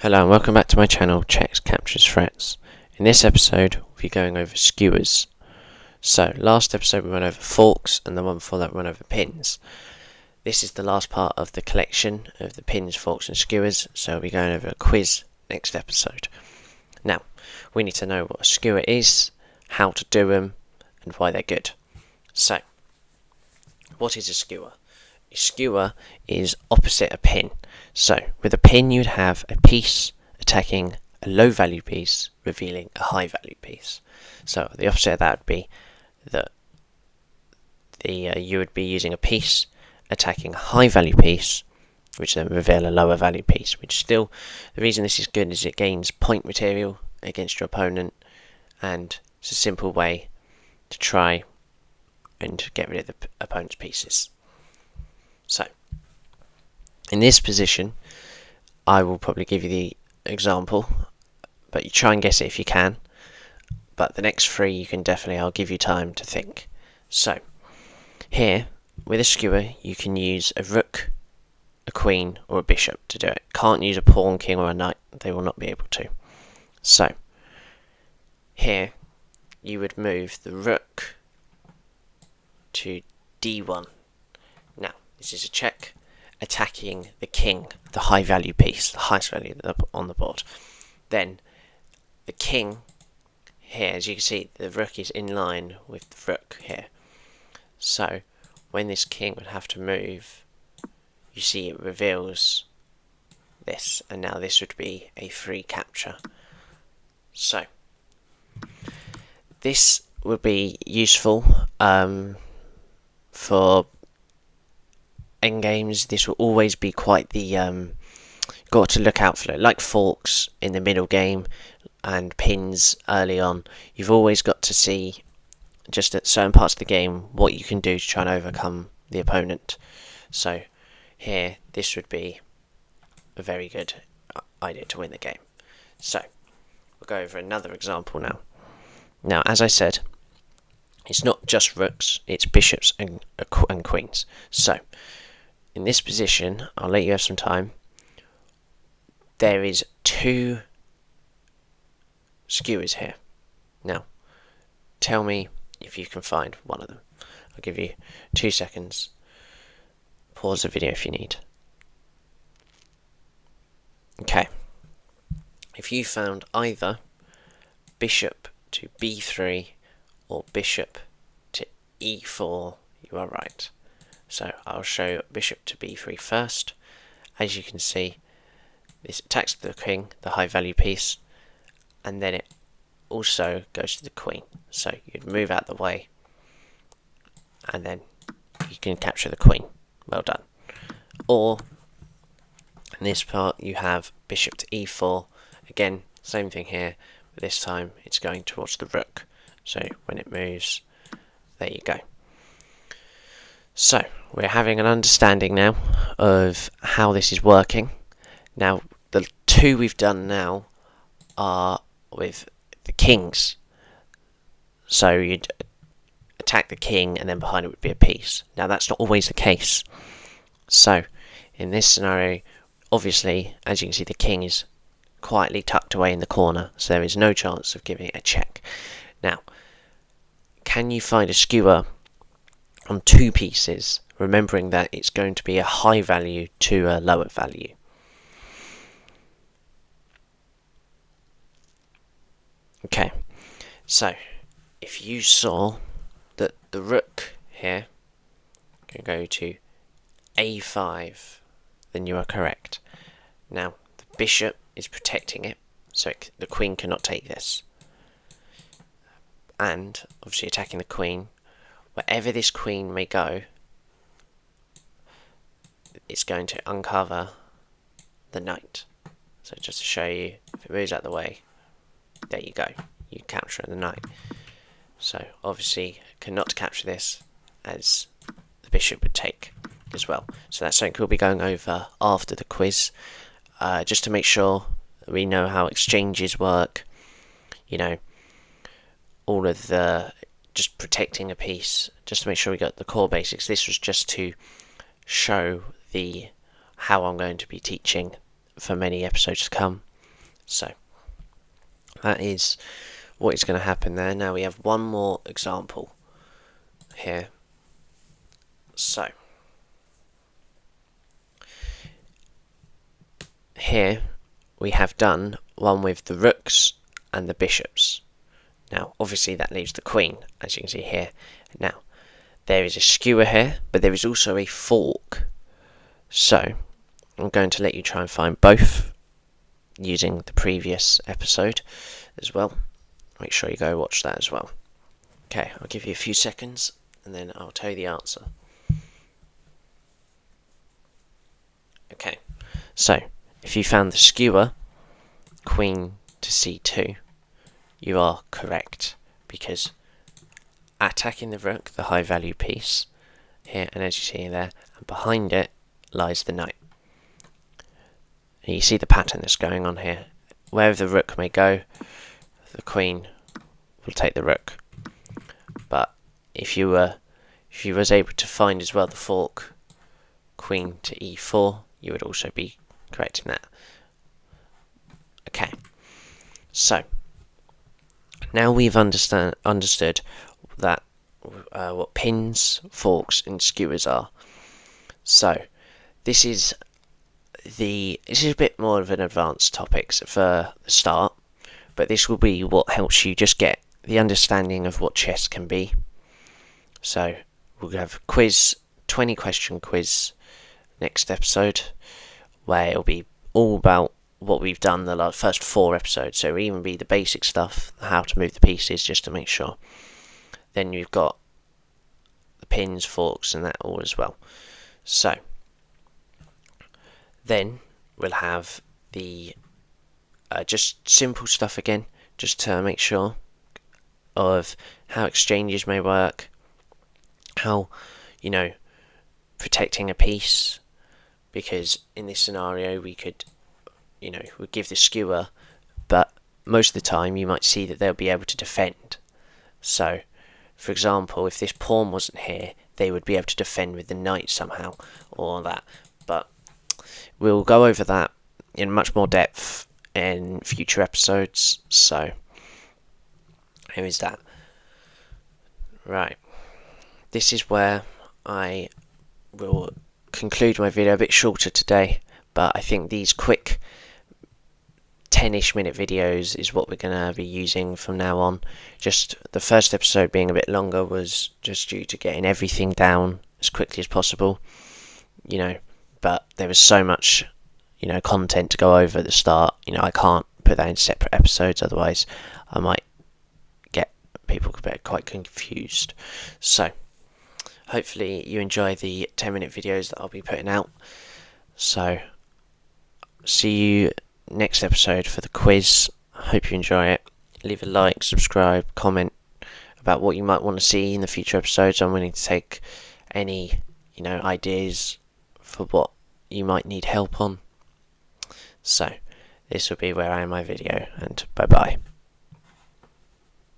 Hello and welcome back to my channel, Checks, Captures, Threats. In this episode, we'll be going over skewers. So, last episode we went over forks, and the one before that we went over pins. This is the last part of the collection of the pins, forks and skewers, so we'll be going over a quiz next episode. Now, we need to know what a skewer is, how to do them, and why they're good. So, what is a skewer? A skewer is opposite a pin. So, with a pin you'd have a piece attacking a low value piece, revealing a high value piece. So, the opposite of that would be that you would be using a piece attacking a high value piece, which then reveal a lower value piece. Which still, the reason this is good is it gains point material against your opponent, and it's a simple way to try and get rid of the opponent's pieces. So, in this position, I will probably give you the example, but you try and guess it if you can. But the next three, you can definitely, I'll give you time to think. So, here, with a skewer, you can use a rook, a queen, or a bishop to do it. Can't use a pawn, king, or a knight. They will not be able to. So, here, you would move the rook to d1. Now, this is a check attacking the king, the high value piece, the highest value on the board. Then the king here, as you can see, the rook is in line with the rook here. So when this king would have to move, you see it reveals this, and now this would be a free capture. So this would be useful for endgames. This will always be quite the got to look out for it. Like forks in the middle game and pins early on, you've always got to see just at certain parts of the game what you can do to try and overcome the opponent. So here, this would be a very good idea to win the game. So we'll go over another example now. Now, as I said, it's not just rooks, it's bishops and queens. So in this position, I'll let you have some time. There is two skewers here. Now, tell me if you can find one of them. I'll give you 2 seconds. Pause the video if you need. Okay. If you found either bishop to b3 or bishop to e4, you are right. So I'll show bishop to b3 first. As you can see, this attacks the king, the high value piece, and then it also goes to the queen. So you'd move out the way, and then you can capture the queen. Well done. Or in this part you have bishop to e4. Again, same thing here, but this time it's going towards the rook. So when it moves, there you go. So, we're having an understanding now of how this is working. Now, the two we've done now are with the kings. So, you'd attack the king and then behind it would be a piece. Now, that's not always the case. So, in this scenario, obviously, as you can see, the king is quietly tucked away in the corner, so there is no chance of giving it a check. Now, can you find a skewer on two pieces, remembering that it's going to be a high value to a lower value? Okay, so if you saw that the rook here can go to a5, then you are correct. Now, the bishop is protecting it, so the queen cannot take this. And, obviously attacking the queen, wherever this queen may go, it's going to uncover the knight. So just to show you, if it moves out the way, there you go, you capture the knight. So obviously cannot capture this, as the bishop would take as well. So that's something we'll be going over after the quiz, just to make sure we know how exchanges work, you know, all of the just protecting a piece, just to make sure we got the core basics. This was just to show the how I'm going to be teaching for many episodes to come. So that is what is going to happen there. Now we have one more example here. So here we have done one with the rooks and the bishops. Now obviously that leaves the queen, as you can see here. Now there is a skewer here, but there is also a fork. So I'm going to let you try and find both using the previous episode as well. Make sure you go watch that as well. Okay, I'll give you a few seconds and then I'll tell you the answer. Okay, so if you found the skewer, queen to c2, you are correct, because attacking the rook, the high value piece here, and as you see there, and behind it lies the knight. And you see the pattern that's going on here. Wherever the rook may go, the queen will take the rook. But if you was able to find as well the fork, queen to e4, you would also be correct in that. Okay, so now we've understood that what pins, forks, and skewers are. So this is a bit more of an advanced topic for the start, but this will be what helps you just get the understanding of what chess can be. So we'll have a quiz, 20 question quiz next episode, where it'll be all about what we've done the first 4 episodes. So it'll even be the basic stuff, how to move the pieces, just to make sure. Then you've got the pins, forks, and that all as well. So then we'll have the just simple stuff again, just to make sure of how exchanges may work, how, protecting a piece, because in this scenario we could, we give the skewer, but most of the time you might see that they'll be able to defend. So, for example, if this pawn wasn't here, they would be able to defend with the knight somehow, or that. But we'll go over that in much more depth in future episodes, so here is that. Right, this is where I will conclude my video, a bit shorter today, but I think these quick 10-ish minute videos is what we're going to be using from now on. Just the first episode being a bit longer was just due to getting everything down as quickly as possible, but there was so much content to go over at the start. I can't put that in separate episodes, otherwise I might get people quite confused. So hopefully you enjoy the 10-minute videos that I'll be putting out. So see you next episode for the quiz. I hope you enjoy it. Leave a like, subscribe, comment about what you might want to see in the future episodes. I'm willing to take any ideas for what you might need help on. So this will be where I end my video, and bye bye.